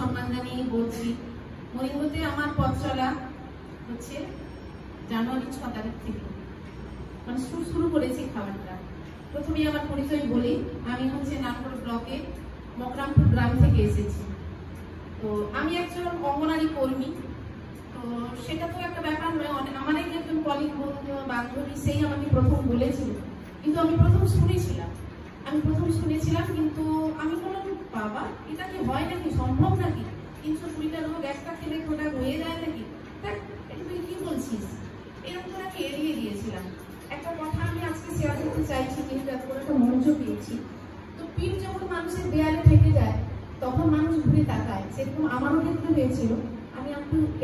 সম্মান জানিয়ে বলছি, মরিঙ্গোতে আমার পথ চলা হচ্ছে জানুয়ারি 6 তারিখ থেকে, মানে শুরু করেছি খাবারটা। প্রথমেই আমার পরিচয় বলি, আমি হচ্ছে নাগপুর ব্লকে মকরামপুর গ্রাম থেকে এসেছি। তো আমি একজন অঙ্গনারী কর্মী। তো সেটা তো একটা ব্যাপার নয়, আমার একজন কলিগ বন্ধু বান্ধবী সেই আমাকে প্রথম বলেছিল, কিন্তু আমি প্রথম শুনেছিলাম কিন্তু আমি বললাম বাবা এটা কি হয় নাকি, সম্ভব নাকি, 320টা রোগ একটা খেলে ওটা হয়ে যায় নাকি, তুই কি বলছিস, এরকম করে আমি এড়িয়ে দিয়েছিলাম। একটা কথা আমি আজকে শেয়ার করতে চাইছি, কিন্তু এত করে একটা মঞ্চ পেয়েছি। তো পিঠ যখন মানুষের দেয়ালে থেকে যায় তখন মানুষ ঘুরে তাকায়, সেরকম আমারও ক্ষেত্রে হয়েছিল। আমি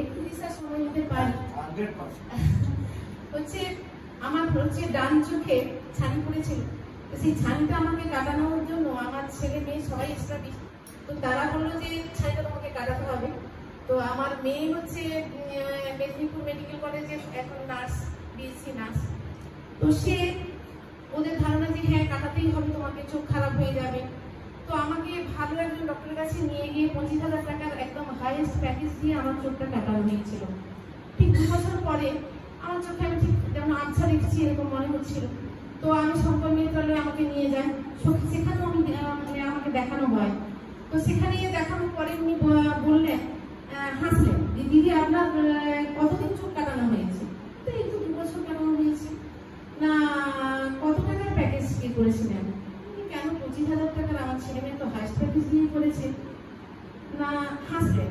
একটু বিশ্বাস সময় নিতে পারি, হচ্ছে আমার হচ্ছে ডান চোখে ছানি পড়েছিল। সেই ছানিটা আমাকে কাটানোর জন্য আমার ছেলে মেয়ে সবাই এক্সট্রা, তো তারা বললো যে ছানিটা তোমাকে কাটাতে হবে। তো আমার মেয়ে হচ্ছে মেদিনীপুর মেডিকেল কলেজে এখন নার্স, বিএসসি নার্স। তো সে ওদের ধারণা যে হ্যাঁ কাটাতেই হবে তোমাকে, চোখ খারাপ হয়ে যাবে। তো আমাকে ভালো একজন ডক্টরের কাছে নিয়ে গিয়ে 25,000 টাকার একদম হাইয়েস্ট প্যাকেজ দিয়ে আমার চোখটা কাটানো হয়েছিল। ঠিক 2 বছর পরে আমার চোখে আমি ঠিক যেমন আবছা দেখছি এরকম মনে হচ্ছিল। তো আমি শঙ্কর মিত্রালয়ে আমাকে নিয়ে যাই, সেখানেও আমাকে দেখানো হয়। তো সেখানে দেখানোর পরে উনি বললেন, হাসলেন, দিদি আপনার কতদিন চোখ কাটানো হয়েছে? তো এই তো 2 বছর কাটানো হয়েছে। না কত টাকার প্যাকেজ কি করেছিলেন? কেন 25,000 টাকার, আমার ছেলে মেয়ে তো হাইস্ট প্যাকেজ দিয়ে করেছে। না হাসলেন,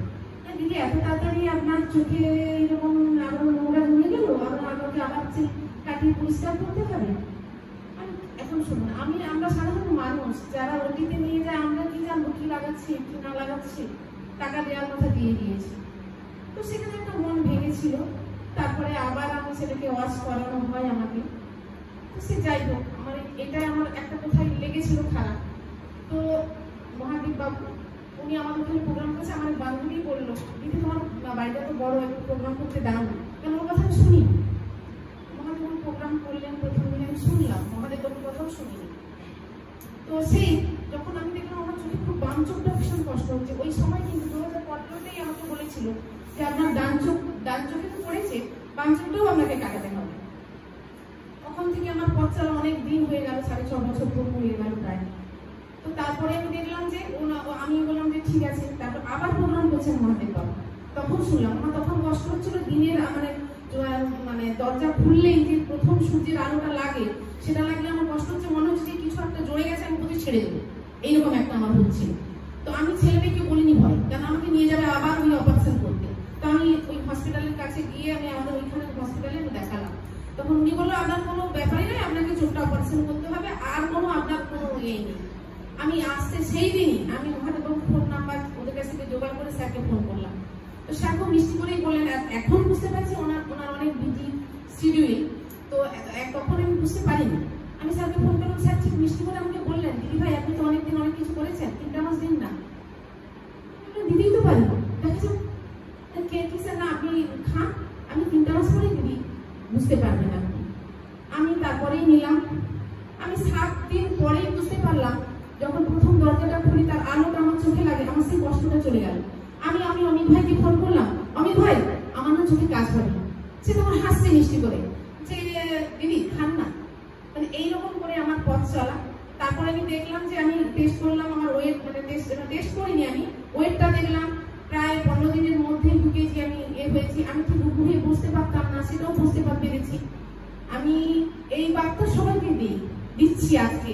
দিদি এত তাড়াতাড়ি আপনার চোখে এরকম আরো নোংরা জমে গেল, আমাকে আবার কাটিয়ে পরিষ্কার করতে হবে। এখন শুনুন, আমরা সাধারণ মানুষ যারা ওটিতে নিয়ে যায়, আমরা কি জানবো কি লাগাচ্ছি কি না লাগাচ্ছি, টাকা দেওয়ার কথা দিয়ে দিয়েছি। তো সেখানে একটা মন ভেঙেছিল। তারপরে আবার আমার ছেলেকে ওয়াশ করানো হয় আমাকে। তো সে যাই হোক, এটা আমার একটা কোথায় লেগেছিল খারাপ। তো মহাদেব বাবু উনি আমার ওখানে প্রোগ্রাম করেছে, আমার বান্ধবী বললো দিদি তোমার বাড়িটা তো বড়, একটু প্রোগ্রাম করতে দাও না, কেন ওর কথা আমি শুনি। মহাদেব প্রোগ্রাম করলেন, প্রথম দিন আমি শুনলাম, মহাদেব বাবুর কথাও শুনিনি। তো সেই যখন আমি দেখলাম আমার চোখে খুব বাম চোখটা ভীষণ কষ্ট হচ্ছে, ওই সময় কিন্তু 2015তেই আমাকে বলেছিল যে আপনার ডান চোখে তো পড়েছে, বাম চোখটাও আপনাকে কাটাতে হবে। তখন থেকে আমার পথ চলা অনেক দিন হয়ে গেল, 6.5 বছর পুরো হয়ে গেল প্রায়। তো তারপরে আমি দেখলাম যে আমি বললাম যে ঠিক আছে, তারপর আবার প্রোগ্রাম করছেন মহাদেব বাবু। তখন শুনলাম, আমার তখন কষ্ট হচ্ছিল, দিনের মানে দরজা খুললেই যে প্রথম সূর্যের আলোটা লাগে, সেটা লাগলে আমার কষ্ট হচ্ছে, মনে হচ্ছে যে কিছু একটা জড়ে গেছে, আমি কোথায় ছেড়ে দেবো, এইরকম একটা আমার হচ্ছিল। তো আমি ছেলে মেয়েকে বলিনি ভয়, কারণ আমাকে নিয়ে যাবে আবার ওই অপারেশন করতে। তো আমি ওই হসপিটালের কাছে গিয়ে আমাদের ওইখানে হসপিটালে আমি দেখালাম। তখন উনি বললো আপনার কোনো ব্যাপারই নেই, আপনাকে চোখটা অপারেশন করতে হবে, আর কোনো আপনার কোনো ইয়ে নেই। আমি আসতে সেই দিনই আমি ওখানে ফোন নাম্বার ওদের কাছ থেকে জোগাড় করে স্যারকে ফোন করলাম। তো স্যার খুব মিষ্টি করেই বললেন, এখন বুঝতে পারছি ওনার অনেক বিজি শিডিউল, তো তখন আমি বুঝতে পারিনি। আমি স্যারকে ফোন করলাম, স্যার ঠিক মিষ্টি করে আমাকে বললেন, দিদি ভাই আপনি তো অনেকদিন অনেক কিছু করেছেন, 3টা মাস দিন না, দিদিই তো পারি দেখেছেন কে কি স্যার, না আপনি খান, আমি 3টা মাস পরে দিদি বুঝতে পারবেন আপনি। আমি তারপরেই নিলাম। আমি 7 দিন পরেই বুঝতে পারলাম, যখন প্রথম দরজাটা খুলি তার আলোটা আমার চোখে লাগে, আমার সেই কষ্টটা চলে গেল। আমি অমিত ভাইকে ফোন করলাম, অমিত ভাই আমার না চোখে কাজ হবে না। সে তখন হাসছে মিষ্টি করে যে দিদি খান না, মানে এইরকম করে আমার পথ চলা। তারপরে আমি দেখলাম যে আমি টেস্ট করলাম, আমার ওয়েট টেস্ট করিনি, আমি ওয়েটটা দেখলাম প্রায় 15 দিনের মধ্যে 2 কেজি আমি হয়েছি। আমি ঠিক ঘুরে বুঝতে পারতাম না, সেটাও বুঝতে পেরেছি। আমি এই বার্তা সবাইকে দিচ্ছি আজকে,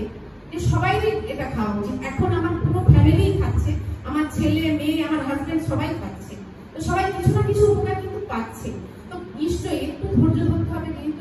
যে সবাই এটা খাওয়া উচিত। এখন আমার পুরো ফ্যামিলি খাচ্ছে, আমার ছেলে মেয়ে আমার হাজবেন্ড সবাই খাচ্ছে, তো সবাই কিছু না কিছু উপকার কিন্তু পাচ্ছে। তো নিশ্চয়ই একটু ধৈর্য ধরতে হবে, যেহেতু